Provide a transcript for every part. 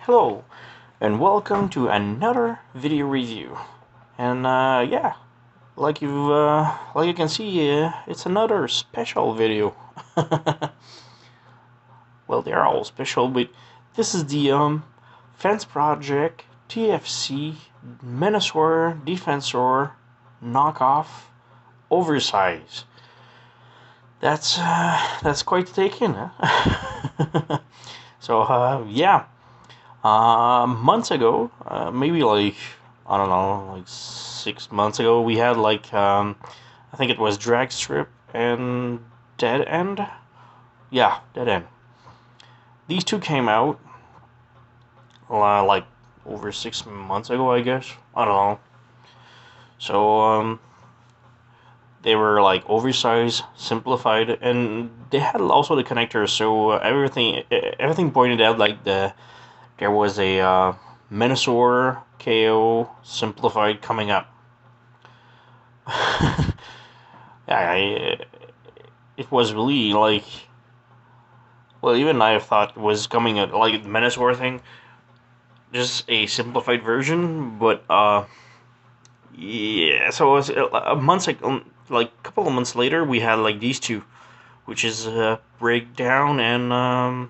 Hello, and welcome to another video review. And yeah, like you can see, it's another special video. Well, they're all special, but this is the Fansproject TFC Menasor Defensor Knockoff Oversize. That's quite taken, huh? So yeah. Months ago, maybe like, I don't know, like 6 months ago, we had like, I think it was Drag Strip and Dead End. Yeah, Dead End. These two came out, like, over 6 months ago, I guess. I don't know. So, they were like oversized, simplified, and they had also the connectors, so everything pointed out like there was a Menasor KO simplified coming up. Yeah, it was really like, well, even I thought it was coming at like the Menasor thing, just a simplified version. But yeah. So it was a month, like a couple of months later, we had like these two, which is Breakdown and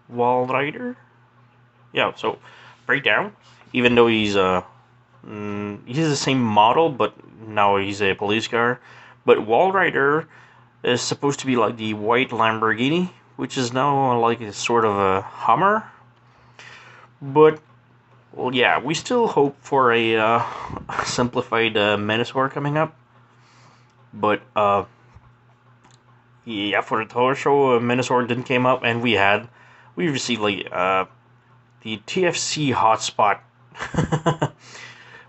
Wall Rider. Yeah, so Breakdown, even though he's the same model, but now he's a police car. But Wall Rider is supposed to be like the white Lamborghini, which is now like a sort of a Hummer. But well, yeah, we still hope for a simplified Menasor coming up. But yeah, for the tour show, Menasor didn't came up, and we received like the TFC hotspot,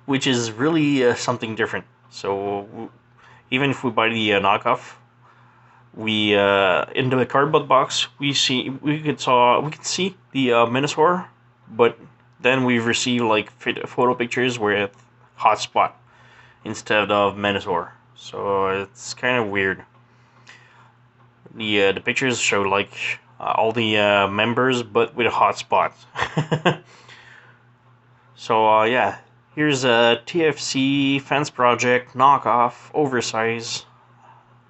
which is really something different. So even if we buy the knockoff, we in the cardboard box we could see the Menasor, but then we've received like photo pictures with hotspot instead of Menasor. So it's kind of weird. The pictures show like all the members, but with a hotspot. So yeah, here's a TFC Fansproject Knockoff Oversize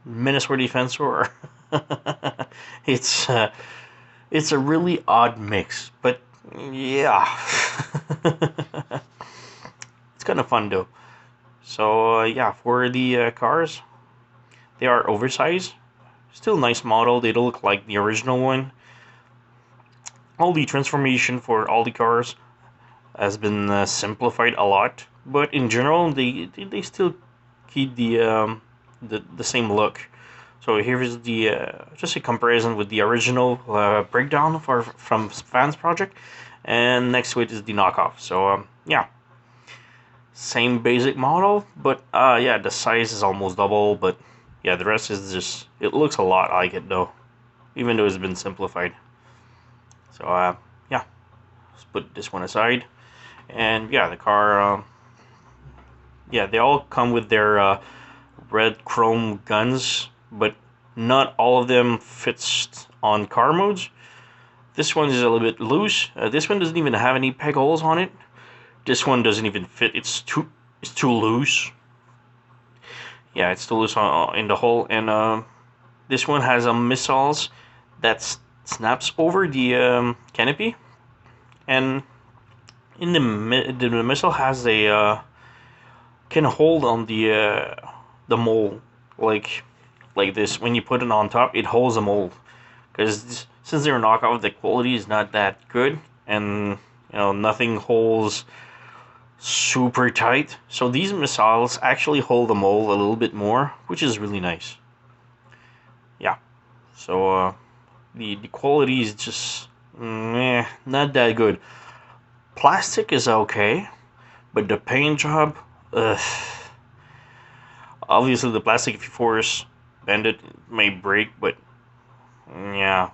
Menasor Defensor. It's a really odd mix, but yeah, it's kind of fun though. So yeah, for the cars, they are oversized. Still nice model. They don't look like the original one. All the transformation for all the cars has been simplified a lot, but in general, they still keep the same look. So here is the just a comparison with the original Breakdown from Fansproject, and next to it is the knockoff. So yeah, same basic model, but yeah, the size is almost double. But yeah, the rest is just, it looks a lot like it though, even though it's been simplified. So yeah, let's put this one aside. And yeah, the car, yeah, they all come with their red chrome guns, but not all of them fits on car modes. This one is a little bit loose. This one doesn't even have any peg holes on it. This one doesn't even fit. It's too loose. Yeah, it's too loose in the hole. And this one has missiles that snaps over the canopy, and in the missile has a can hold on the mold like this. When you put it on top, it holds the mold, because since they're knockoff, the quality is not that good, and nothing holds super tight. So these missiles actually hold the mold a little bit more, which is really nice. Yeah, so the quality is just not that good. Plastic is okay, but the paint job, obviously the plastic, if you force bend it, may break, but yeah.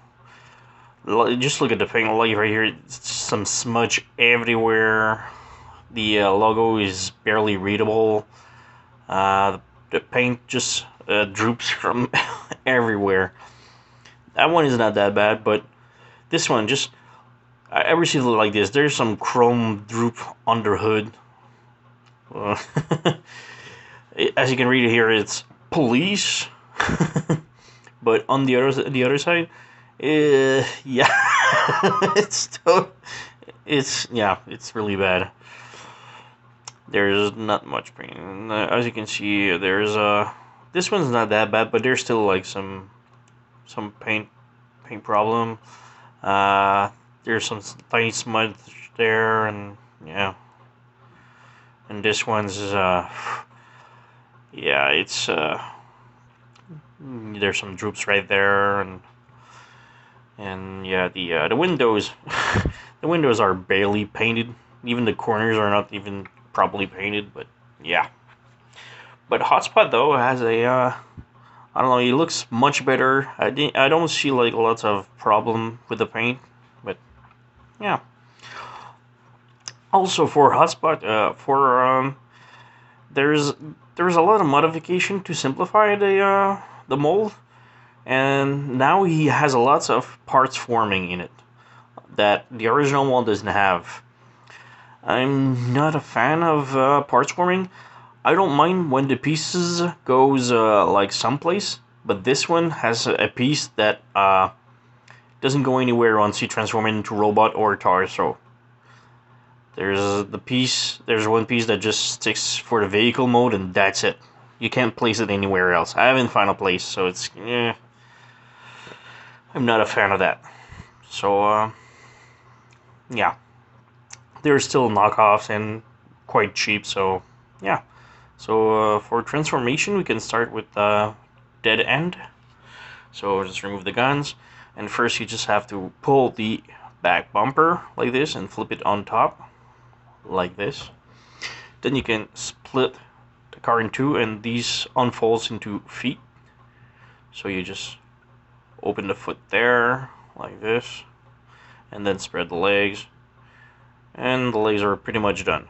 Just look at the paint, like right here, it's some smudge everywhere. The logo is barely readable. The paint just droops from everywhere. That one is not that bad, but this one, just I received it like this. There's some chrome droop under hood. As you can read it here, it's police. But on the other side, yeah, it's really bad. There's not much paint. As you can see, there's this one's not that bad, but there's still like some paint problem. There's some tiny smudge there, and yeah. And this one's yeah, it's there's some droops right there, and yeah, the windows the windows are barely painted. Even the corners are not even properly painted, but yeah. But Hotspot though has a I don't know, it looks much better. I don't see like lots of problem with the paint, but yeah. Also for Hotspot, there's a lot of modification to simplify the mold, and now he has lots of parts forming in it that the original one doesn't have. I'm not a fan of parts forming. I don't mind when the pieces goes like someplace, but this one has a piece that doesn't go anywhere once you transform it into robot or torso. There's one piece that just sticks for the vehicle mode, and that's it. You can't place it anywhere else. I haven't found a place, so it's I'm not a fan of that. So yeah, there's still knockoffs and quite cheap. So yeah. So for transformation, we can start with dead end. So just remove the guns, and first you just have to pull the back bumper like this and flip it on top like this. Then you can split the car in two, and these unfolds into feet. So you just open the foot there like this, and then spread the legs, and the legs are pretty much done.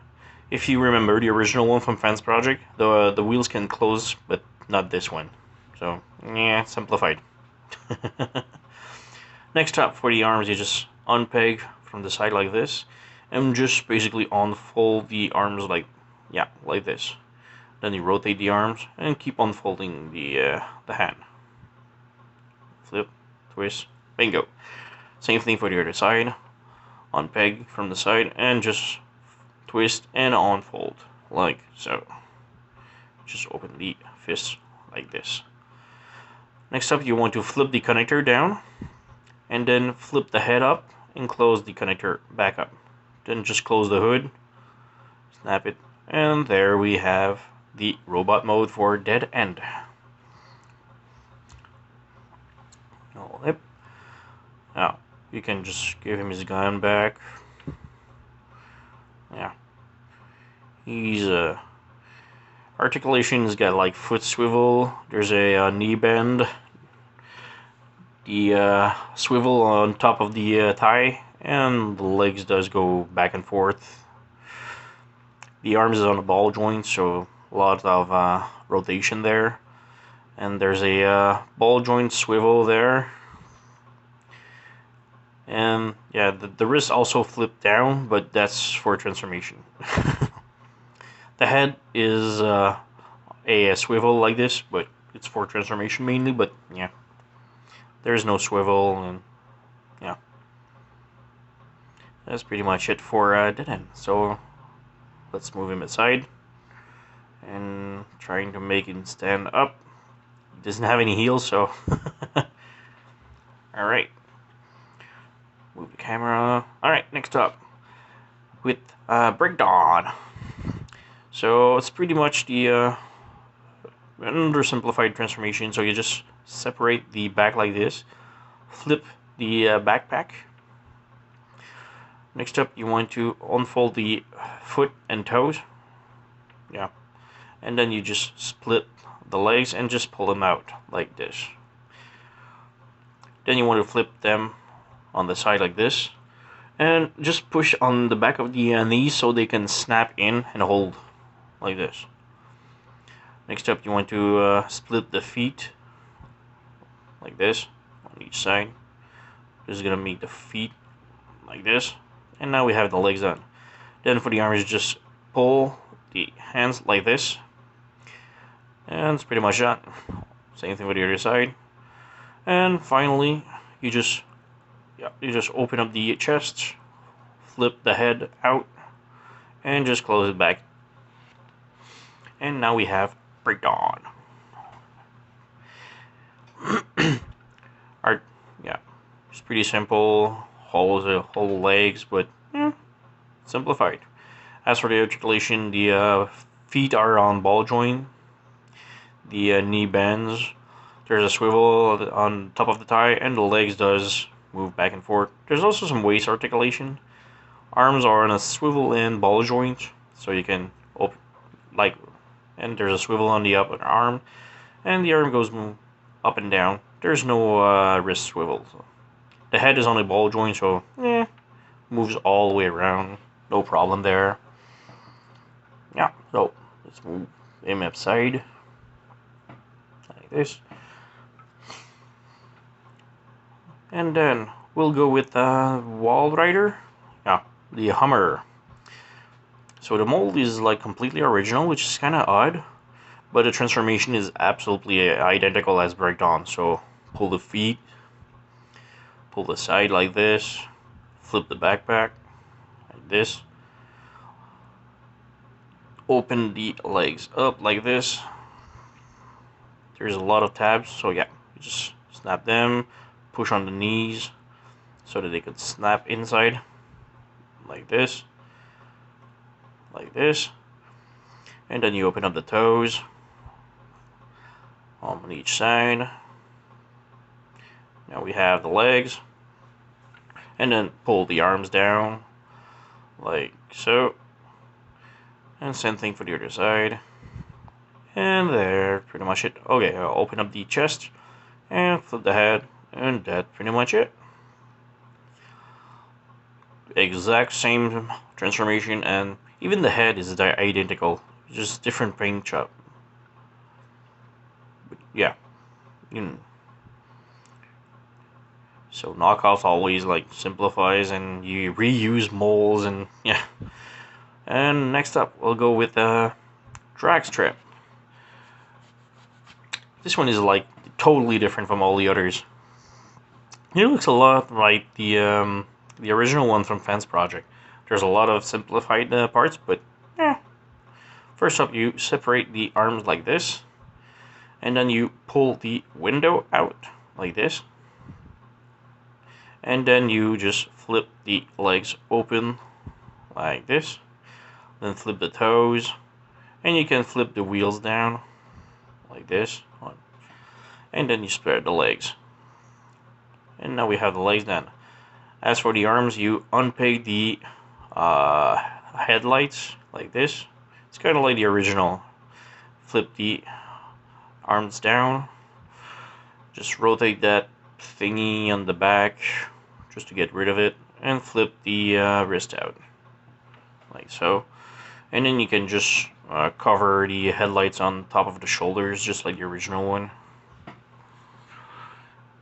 If you remember the original one from Fansproject, the wheels can close, but not this one. So yeah, simplified. Next up, for the arms, you just unpeg from the side like this, and just basically unfold the arms like this. Then you rotate the arms and keep unfolding the hand. Flip, twist, bingo. Same thing for the other side. Unpeg from the side and just twist and unfold like so. Just open the fist like this. Next up, you want to flip the connector down, and then flip the head up and close the connector back up. Then just close the hood, snap it, and there we have the robot mode for dead end. Now you can just give him his gun back. Yeah, he's articulation's got like foot swivel. There's a knee bend. The swivel on top of the thigh, and the legs does go back and forth. The arms is on a ball joint, so a lot of rotation there. And there's a ball joint swivel there. And yeah, the wrist also flipped down, but that's for transformation. The head is a swivel like this, but it's for transformation mainly, but yeah. There's no swivel, and yeah. That's pretty much it for dead end. So let's move him aside, and trying to make him stand up. He doesn't have any heels, so alright. Move the camera. Alright, next up with Breakdown. So it's pretty much the undersimplified transformation. So you just separate the back like this, flip the backpack. Next up, you want to unfold the foot and toes. Yeah, and then you just split the legs and just pull them out like this. Then you want to flip them on the side like this, and just push on the back of the knees so they can snap in and hold like this. Next up, you want to split the feet like this on each side. This is gonna make the feet like this. And now we have the legs done. Then for the arms, just pull the hands like this, and it's pretty much done. Same thing with the other side. And finally, you just open up the chest, flip the head out, and just close it back. And now we have breakdown. Art, yeah, it's pretty simple. Whole legs, but simplified. As for the articulation, the feet are on ball joint. The knee bends. There's a swivel on top of the thigh, and the legs does move back and forth. There's also some waist articulation. Arms are on a swivel and ball joint, so you can open like, and there's a swivel on the upper arm, and the arm goes up and down. There's no wrist swivel. So the head is on a ball joint, so moves all the way around. No problem there. Yeah, so let's move him upside like this. And then we'll go with Wall Rider. Yeah, the Hummer. So the mold is like completely original, which is kind of odd, but the transformation is absolutely identical as Breakdown. So pull the feet, pull the side like this, flip the backpack like this, open the legs up like this. There's a lot of tabs, so yeah, you just snap them, push on the knees so that they could snap inside like this, and then you open up the toes on each side. Now we have the legs, and then pull the arms down like so, and same thing for the other side. And there, pretty much it. Okay, I'll open up the chest and flip the head, and that's pretty much it. Exact same transformation, and even the head is identical, just different paint job. But yeah, so Knockoff always like simplifies, and you reuse molds, and yeah. And next up, we'll go with drag strip. This one is like totally different from all the others. It looks a lot like the original one from Fansproject. There's a lot of simplified parts, but first up, you separate the arms like this, and then you pull the window out like this, and then you just flip the legs open like this, then flip the toes, and you can flip the wheels down like this, and then you spread the legs, and now we have the legs done. As for the arms, you unpeg the headlights like this. It's kind of like the original. Flip the arms down, just rotate that thingy on the back just to get rid of it, and flip the wrist out like so, and then you can just cover the headlights on top of the shoulders just like the original one,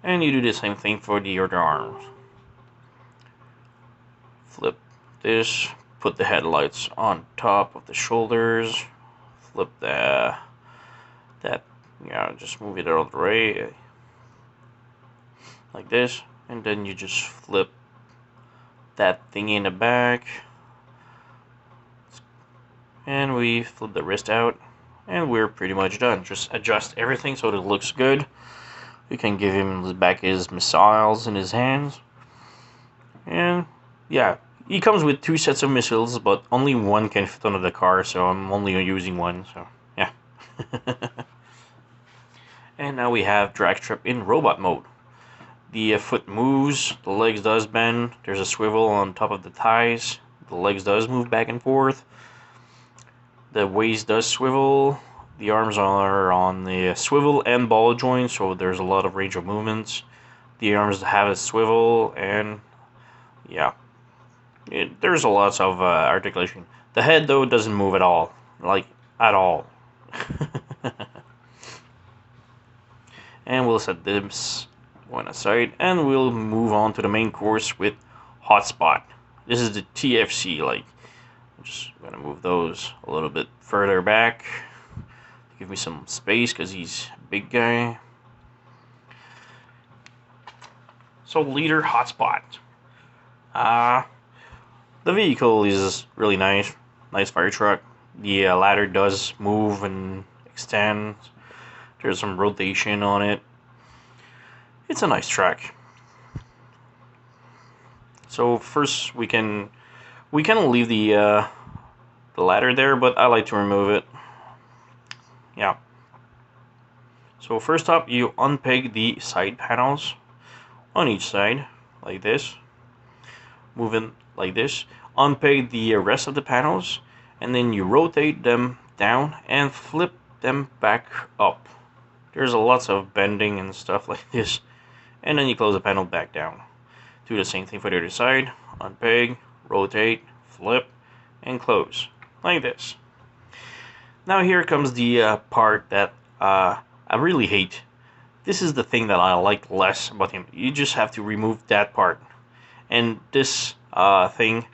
and you do the same thing for the other arms. Flip this, put the headlights on top of the shoulders, flip that, just move it out of the way like this, and then you just flip that thing in the back, and we flip the wrist out, and we're pretty much done. Just adjust everything so that it looks good. We can give him back his missiles in his hands, and yeah, he comes with 2 sets of missiles, but only one can fit onto the car, so I'm only using one, so yeah. And now we have drag strip in robot mode. The foot moves, the legs does bend, there's a swivel on top of the thighs, the legs does move back and forth, the waist does swivel, the arms are on the swivel and ball joint, so there's a lot of range of movements. The arms have a swivel, and yeah, there's a lot of articulation. The head, though, doesn't move at all. Like, at all. And we'll set this one aside, and we'll move on to the main course with hotspot. This is the TFC. Like, I'm just gonna move those a little bit further back. Give me some space because he's a big guy. So leader hotspot. The vehicle is really nice. Nice fire truck. The ladder does move and extend. There's some rotation on it. It's a nice truck. So first we can leave the ladder there, but I like to remove it. Yeah. So first up, you unpeg the side panels on each side like this. Move in like this. Unpeg the rest of the panels, and then you rotate them down and flip them back up. There's lots of bending and stuff like this, and then you close the panel back down. Do the same thing for the other side. Unpeg, rotate, flip, and close like this. Now here comes the part that I really hate. This is the thing that I like less about him. You just have to remove that part, and this thing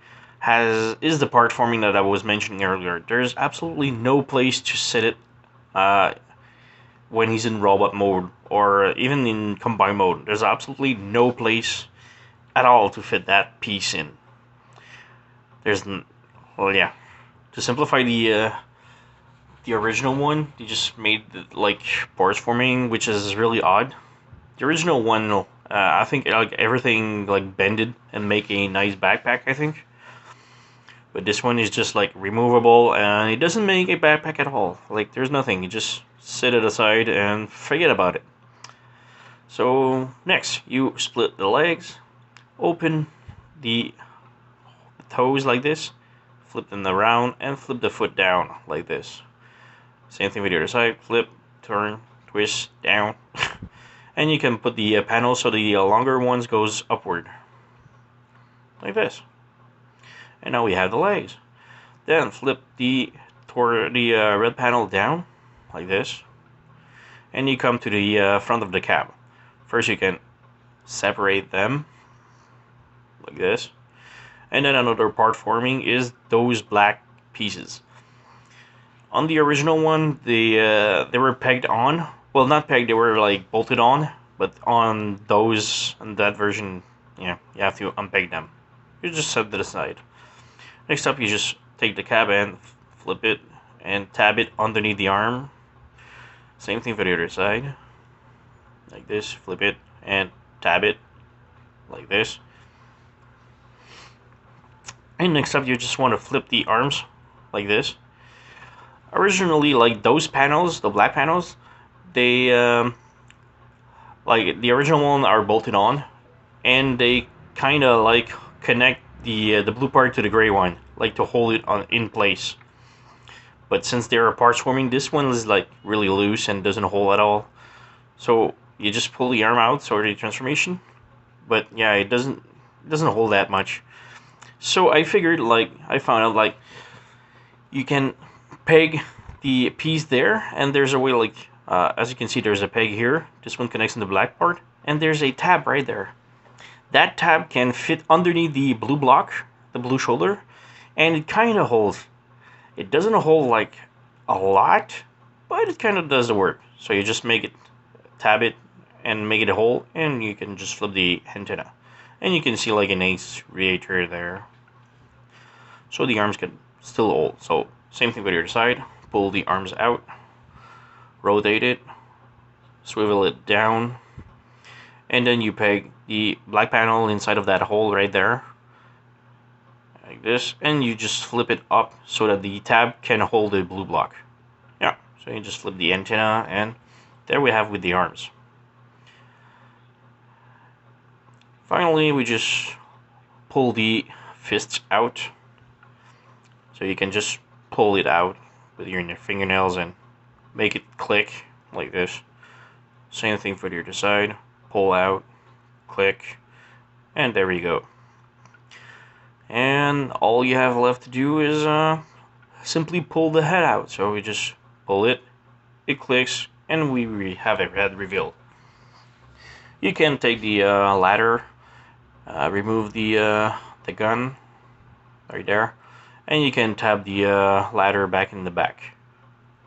is the part forming that I was mentioning earlier. There's absolutely no place to set it when he's in robot mode or even in combine mode. There's absolutely no place at all to fit that piece in. Well, yeah. To simplify the original one, they just made like parts forming, which is really odd. The original one, I think like everything like bended and make a nice backpack, I think. But this one is just like removable, and it doesn't make a backpack at all. Like there's nothing. You just set it aside and forget about it. So next, you split the legs, open the toes like this, flip them around, and flip the foot down like this. Same thing with the other side. Flip, turn, twist, down. And you can put the panel so the longer ones goes upward. Like this. And now we have the legs. Then flip the red panel down. Like this. And you come to the front of the cab. First you can separate them. Like this. And then another part forming is those black pieces. On the original one, they were pegged on. Well, not pegged, they were like bolted on. But on that version, yeah, you have to unpeg them. You just set it aside. Next up, you just take the cab and flip it and tab it underneath the arm. Same thing for the other side. Like this, flip it and tab it like this. And next up, you just want to flip the arms like this. Originally, like those panels, the black panels, they like the original one are bolted on, and they kind of like connect the blue part to the gray one, like to hold it in place. But since there are parts forming, this one is like really loose and doesn't hold at all. So you just pull the arm out, sort of the transformation. But yeah, it doesn't hold that much. So I figured, like, I found out like you can peg the piece there, and there's a way, like as you can see, there's a peg here. This one connects in the black part, and there's a tab right there. That tab can fit underneath the blue block, the blue shoulder, and it kind of holds. It doesn't hold like a lot, but it kind of does the work. So you just make it, tab it, and make it a hole, and you can just flip the antenna, and you can see like an ace radiator there. So the arms can still hold. So same thing with your side. Pull the arms out, rotate it, swivel it down, and then you peg the black panel inside of that hole right there, like this, and you just flip it up so that the tab can hold the blue block. Yeah, so you just flip the antenna, and there we have with the arms. Finally, we just pull the fists out, so you can just pull it out with your fingernails and make it click like this. Same thing for the other side. Pull out, click, and there we go. And all you have left to do is simply pull the head out. So we just pull it, it clicks, and we have a head revealed. You can take the ladder remove the gun right there, and you can tab the ladder back in the back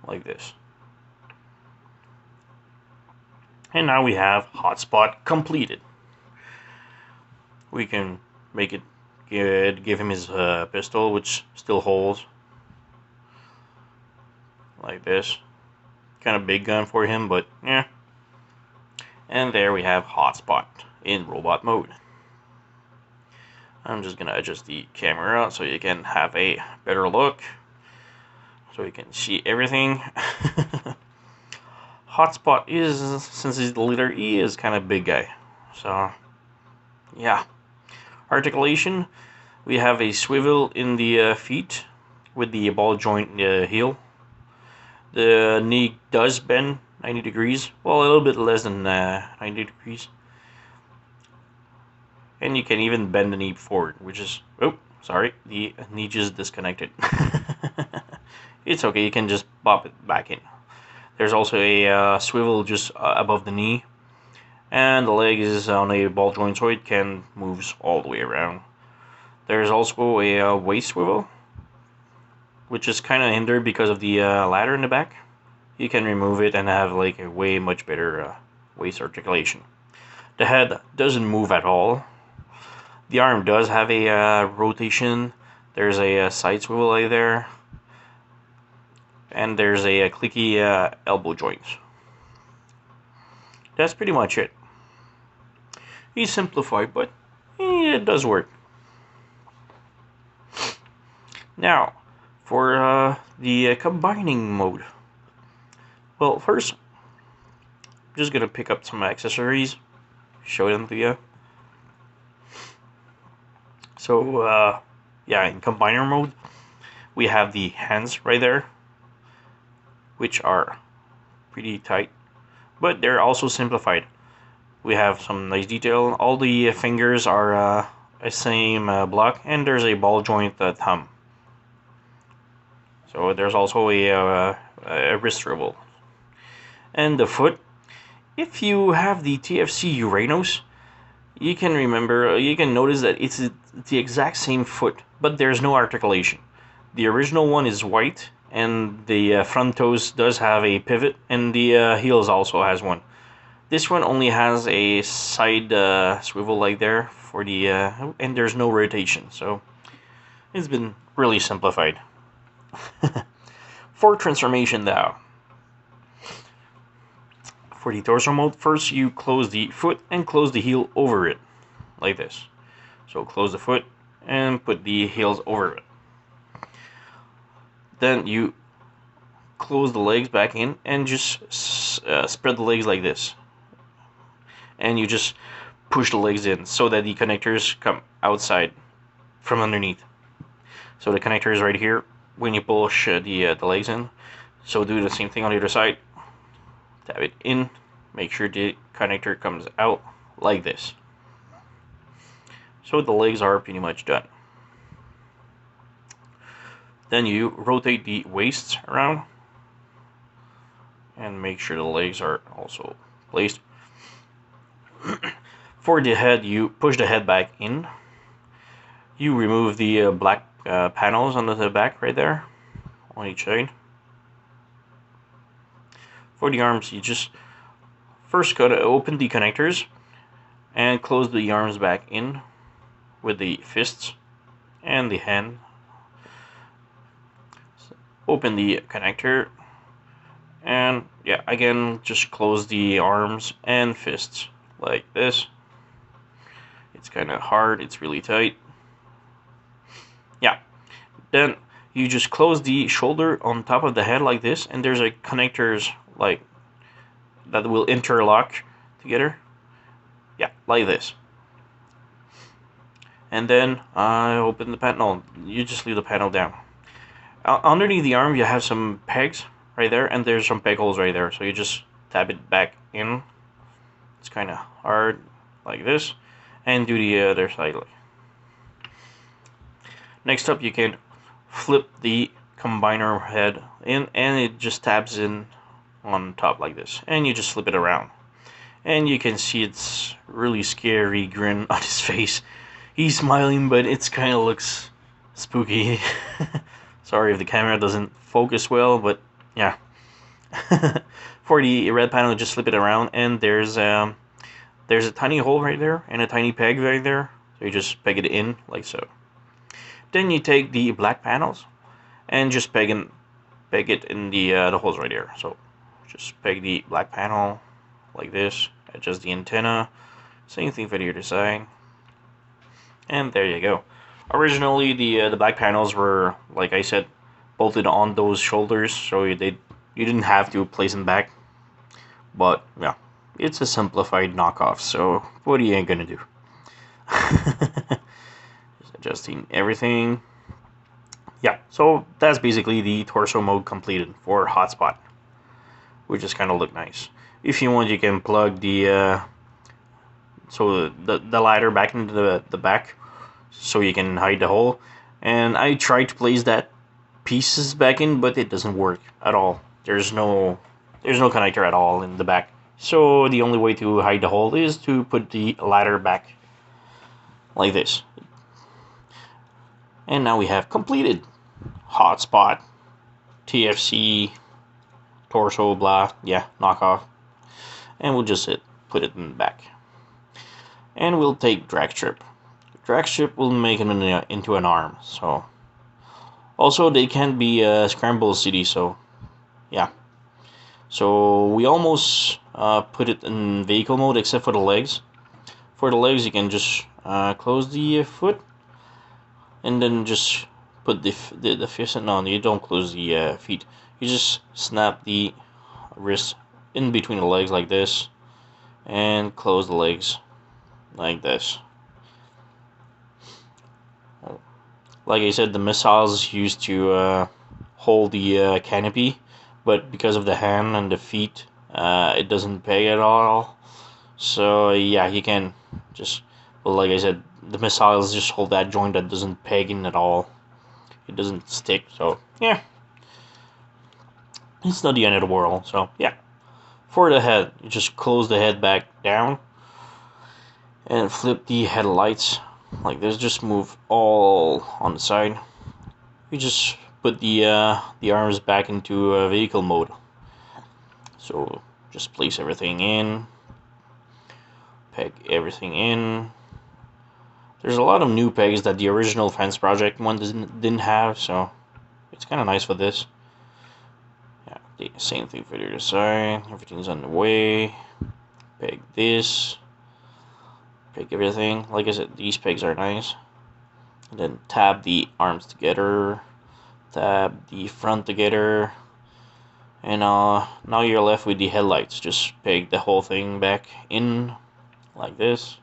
like this. And now we have hotspot completed. We can make it good, give him his pistol, which still holds like this. Kind of big gun for him, but yeah. And there we have hotspot in robot mode. I'm just gonna adjust the camera so you can have a better look, so you can see everything. Hotspot is, since he's the leader, he is kind of big guy. So yeah. Articulation, we have a swivel in the feet with the ball joint heel. The knee does bend 90 degrees, well, a little bit less than 90 degrees. And you can even bend the knee forward, which is, oh, sorry, the knee just disconnected. It's okay, you can just pop it back in. There's also a swivel just above the knee, and the leg is on a ball joint, so it can moves all the way around. There's also a waist swivel, which is kind of hindered because of the ladder in the back. You can remove it and have like a way much better waist articulation. The head doesn't move at all. The arm does have a rotation. There's a side swivel right there, and there's a clicky elbow joints. That's pretty much it. He's simplified, but it does work. Now, for the combining mode. Well, first, I'm just gonna pick up some accessories, show them to you. So, yeah, in combiner mode, we have the hands right there, which are pretty tight, but they're also simplified. We have some nice detail. All the fingers are a same block, and there's a ball joint thumb. So there's also a wrist swivel. And the foot, if you have the TFC Uranus, you can notice that it's the exact same foot, but there's no articulation. The original one is white, and the front toes does have a pivot, and the heels also has one. This one only has a side swivel like there for the and there's no rotation, so it's been really simplified. For transformation now, for the torso mode, first you close the foot and close the heel over it like this. So close the foot and put the heels over it. Then you close the legs back in and just spread the legs like this. And you just push the legs in so that the connectors come outside from underneath. So the connector is right here when you push the legs in. So do the same thing on the other side. Tap it in, make sure the connector comes out like this. So the legs are pretty much done. Then you rotate the waists around and make sure the legs are also placed. For the head, you push the head back in. You remove the black panels on the back right there on each side. For the arms, you just first gotta open the connectors and close the arms back in with the fists and the hand. So open the connector and yeah, again just close the arms and fists like this. It's kind of hard, it's really tight. Yeah, then you just close the shoulder on top of the head like this, and there's a connectors like that will interlock together. Yeah, like this. And then I open the panel. You just leave the panel down. Underneath the arm, you have some pegs right there, and there's some peg holes right there. So you just tap it back in. It's kind of hard, like this, and do the other side. Next up, you can flip the combiner head in, and it just tabs in on top like this, and you just flip it around, and you can see it's really scary grin on his face. He's smiling, but it's kind of looks spooky. Sorry if the camera doesn't focus well, but yeah. For the red panel, just flip it around, and there's a tiny hole right there and a tiny peg right there. So you just peg it in like so. Then you take the black panels and just peg it in the holes right here. So just peg the black panel like this. Adjust the antenna. Same thing for the other side. And there you go. Originally, the black panels were, like I said, bolted on those shoulders, so you didn't have to place them back. But yeah, it's a simplified knockoff. So what are you gonna do? Just adjusting everything. Yeah, so that's basically the torso mode completed for hotspot, which just kind of look nice. If you want, you can plug the ladder back into the back, so you can hide the hole. And I tried to place that pieces back in, but it doesn't work at all. There's no connector at all in the back. So the only way to hide the hole is to put the ladder back like this. And now we have completed hotspot, TFC, torso, blah, yeah, knockoff. And we'll just put it in the back. And we'll take drag strip. Drag strip will make it into an arm. So also they can be scramble city. So yeah. So we almost put it in vehicle mode except for the legs. For the legs, you can just close the foot and then just put the fist. No, you don't close the feet. You just snap the wrist in between the legs like this and close the legs like this. Like I said, the missiles used to hold the canopy, but because of the hand and the feet, it doesn't peg at all. So yeah, you can just, well, like I said, the missiles just hold that joint that doesn't peg in at all. It doesn't stick. So yeah, it's not the end of the world. So yeah, for the head, you just close the head back down and flip the headlights like this. Just move all on the side. You just put the arms back into vehicle mode. So just place everything in, peg everything in. There's a lot of new pegs that the original Fansproject one didn't have, so it's kind of nice for this. Yeah, the same thing for the other side. Everything's on the way. Peg this. Peg everything. Like I said, these pegs are nice. And then tab the arms together. Tab the front together. And now you're left with the headlights. Just peg the whole thing back in like this.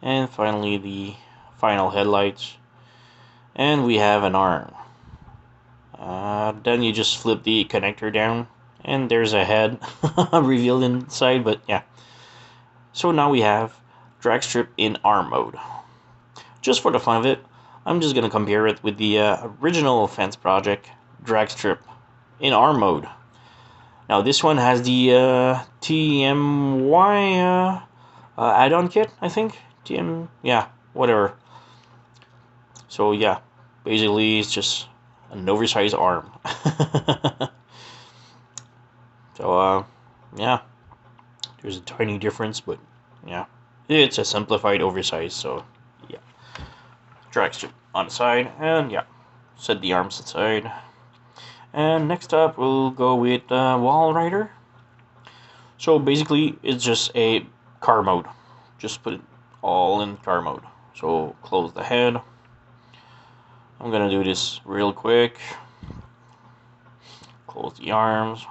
And finally the final headlights. And we have an arm. Then you just flip the connector down. And there's a head revealed inside. But yeah. So now we have drag strip in arm mode. Just for the fun of it, I'm just going to compare it with the original Fansproject drag strip in arm mode. Now this one has the TMY add-on kit, I think. Yeah, whatever. So yeah, basically it's just an oversized arm. So yeah, there's a tiny difference, but yeah, it's a simplified oversize. So yeah, drag strip on the side, and yeah, set the arms aside. And next up, we'll go with Wall Rider. So basically, it's just a car mode. Just put it all in car mode. So close the head. I'm gonna do this real quick. Close the arms.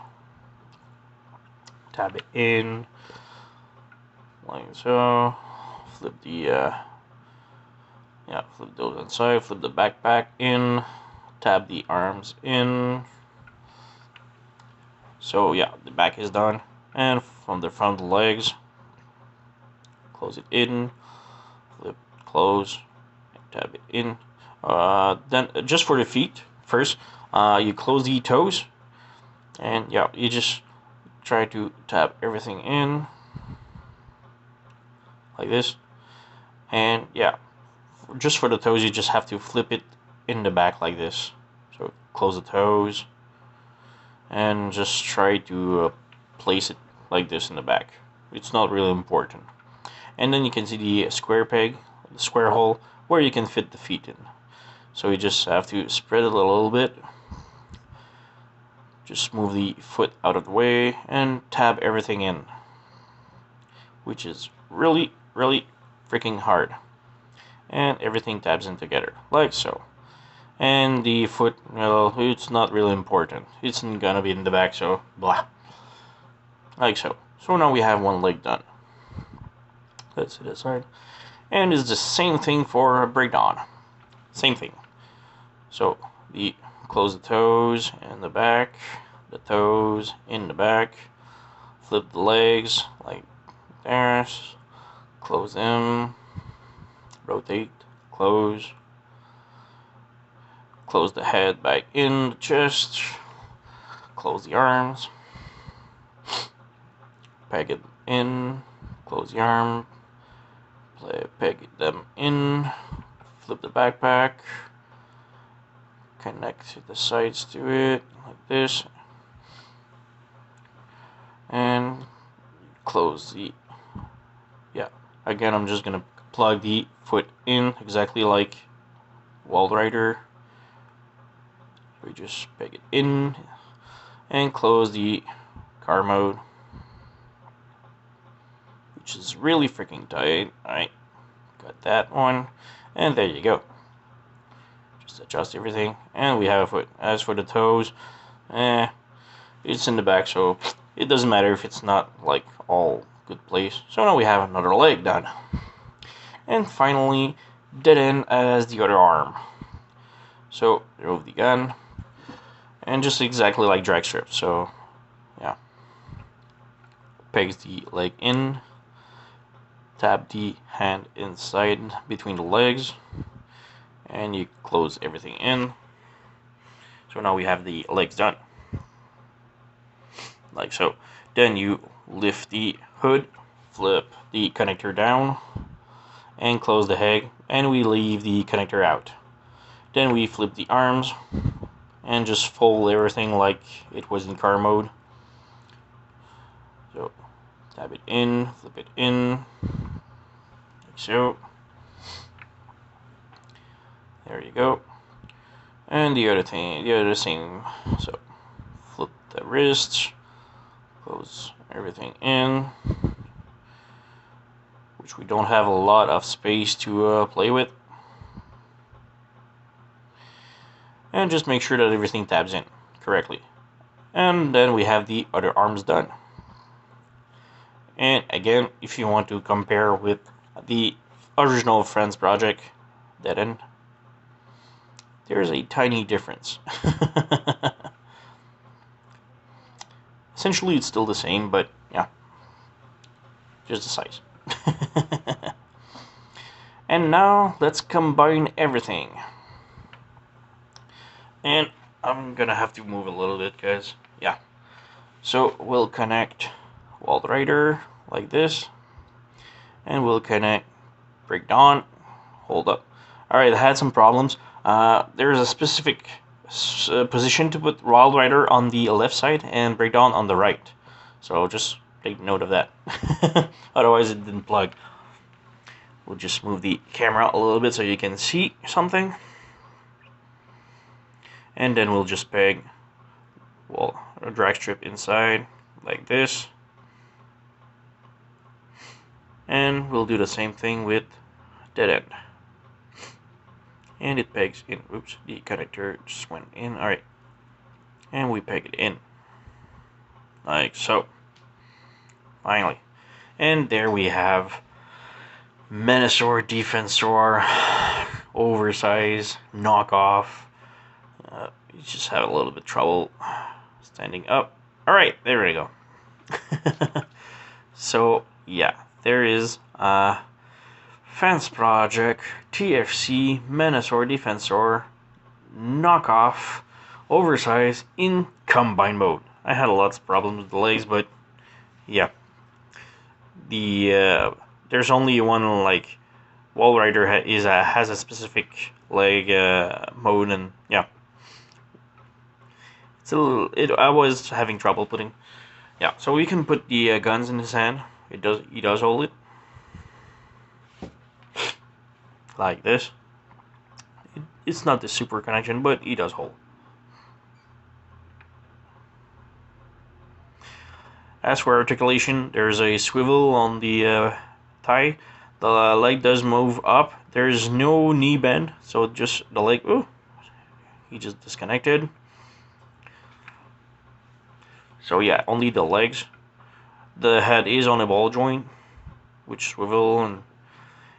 Tab it in. Like so. Flip the flip those inside. Flip the backpack in. Tab the arms in. So yeah, the back is done. And from the front legs, close it in, flip, close, tab it in. Then just for the feet, first, you close the toes, and yeah, you just try to tab everything in. like this. And yeah, just for the toes, you just have to flip it in the back like this. So close the toes and just try to place it like this in the back. It's not really important. And then you can see the square peg, the square hole, where you can fit the feet in. So you just have to spread it a little bit. Just move the foot out of the way and tab everything in, which is really, really freaking hard. And everything tabs in together, like so. And the foot, well, it's not really important. It's gonna be in the back, so blah. Like so. So now we have one leg done. Let's set it aside. And it's the same thing for breakdown. Same thing. So the close the toes in the back, the toes in the back, flip the legs like there, close them, rotate, close the head back in the chest, close the arms, peg it in, close the arm, peg them in, flip the backpack, connect the sides to it like this, and close the, yeah, again I'm just gonna plug the foot in exactly like Wall Rider. We just peg it in and close the car mode, which is really freaking tight. Alright, got that one, and there you go. Just adjust everything, and we have a foot. As for the toes, it's in the back, so it doesn't matter if it's not like all good place. So now we have another leg done. And finally, dead end as the other arm. So remove the gun, and just exactly like drag strip. So yeah, pegs the leg in, tap the hand inside between the legs, and you close everything in. So now we have the legs done, like so. Then you lift the hood, flip the connector down, and close the head, and we leave the connector out. Then we flip the arms and just fold everything like it was in car mode. So tap it in, flip it in, like so. There you go. And the other same. So flip the wrists, close everything in, which we don't have a lot of space to play with. And just make sure that everything tabs in correctly. And then we have the other arms done. And again, if you want to compare with the original Fansproject dead end, there's a tiny difference. Essentially, it's still the same, but yeah, just the size. And now let's combine everything. And I'm gonna have to move a little bit, guys. Yeah. So we'll connect Wall Rider like this, and we'll connect Breakdown. Hold up. Alright, I had some problems. There's a specific position to put Wall Rider on the left side and Breakdown on the right. So just take note of that. Otherwise it didn't plug. We'll just move the camera a little bit so you can see something. And then we'll just peg a drag strip inside like this. And we'll do the same thing with dead end. And it pegs in. Oops, the connector just went in. Alright. And we peg it in. Like so. Finally. And there we have Menasor, Defensor, Oversize, Knockoff. You just have a little bit of trouble standing up. Alright, there we go. So, yeah, there is Fansproject, TFC, Menasor, Defensor, Knockoff, Oversize in combine mode. I had lots of problems with the legs, but yeah. The there's only one like Wall Rider has a specific leg mode, and yeah, it's a little, I was having trouble putting. Yeah, so we can put the guns in his hand. He does hold it like this. It's not the super connection, but he does hold. As for articulation, there's a swivel on the thigh. The leg does move up. There's no knee bend, so just the leg. Oh, he just disconnected. So yeah, only the legs. The head is on a ball joint, which swivel,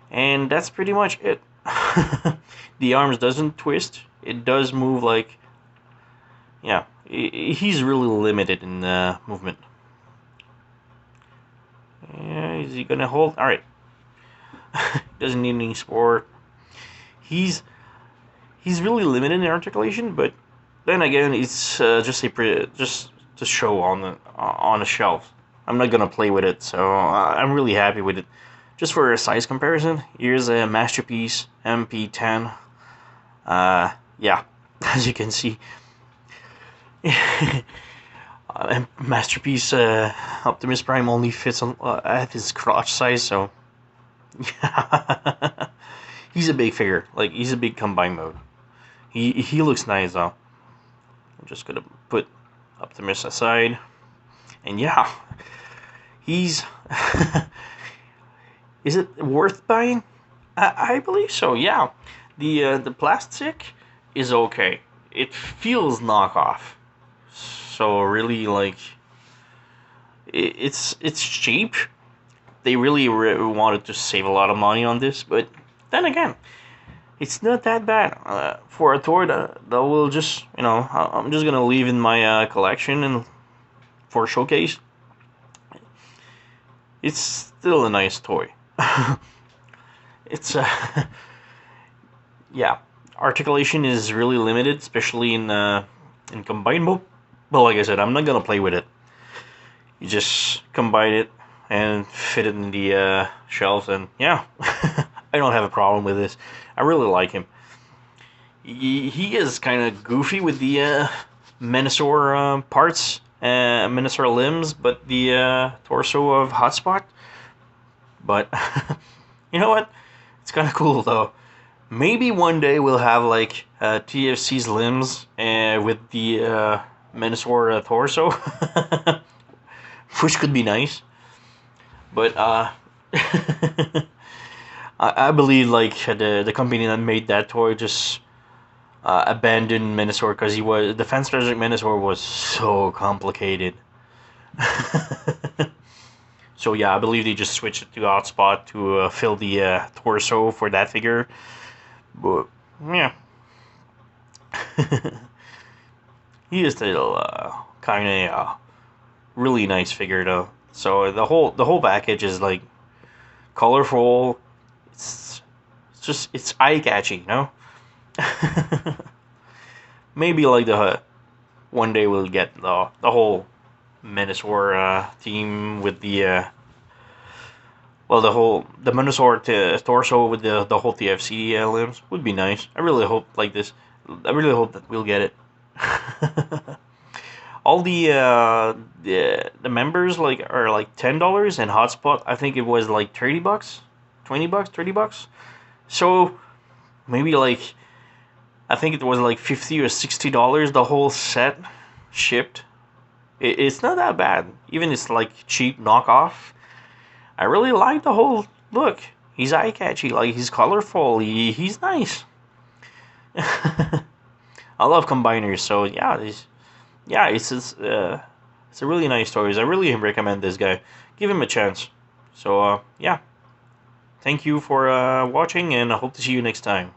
and that's pretty much it. The arms doesn't twist. It does move like, yeah, he's really limited in movement. Yeah, is he gonna hold? All right. Doesn't need any support. He's really limited in articulation, but then again, it's just to show on the shelf. I'm not gonna play with it, so I'm really happy with it. Just for a size comparison, here's a Masterpiece MP10. Yeah, as you can see, Masterpiece Optimus Prime only fits on at his crotch size, so he's a big figure. Like, he's a big combine mode. He looks nice though. I'm just gonna put Optimus aside, and yeah, he's. Is it worth buying? I believe so. Yeah, the plastic is okay. It feels knockoff. So really, like, it's cheap. They really wanted to save a lot of money on this, but then again, it's not that bad for a toy that will just, I'm just gonna leave in my collection and for showcase. It's still a nice toy. It's yeah, articulation is really limited, especially in combine mode. But like I said, I'm not gonna play with it. You just combine it and fit it in the shelves, and yeah, I don't have a problem with this. I really like him. He is kind of goofy with the Menasor parts, Menasor limbs, but the torso of Hotspot. But you know what? It's kind of cool though. Maybe one day we'll have like TFC's limbs with the Menasor torso, which could be nice. But I believe like the company that made that toy just abandoned Menasor because the Fansproject Menasor was so complicated. So yeah, I believe they just switched it to Hotspot to fill the torso for that figure. But yeah, he is still kind of really nice figure though. So the whole package is like colorful. It's eye catchy, Maybe like the one day we'll get the whole Menasor theme with the the Menasor torso with the whole TFC limbs would be nice. I really hope like this. I really hope that we'll get it. All the members like are like $10, and Hotspot I think it was like $30, $20, $30. So maybe like I think it was like $50 or $60 the whole set shipped. It's not that bad. Even it's like cheap knockoff. I really like the whole look. He's eye catchy. Like, he's colorful. He's nice. I love combiners. So yeah, it's a really nice toy. I really recommend this guy. Give him a chance. So yeah, thank you for watching, and I hope to see you next time.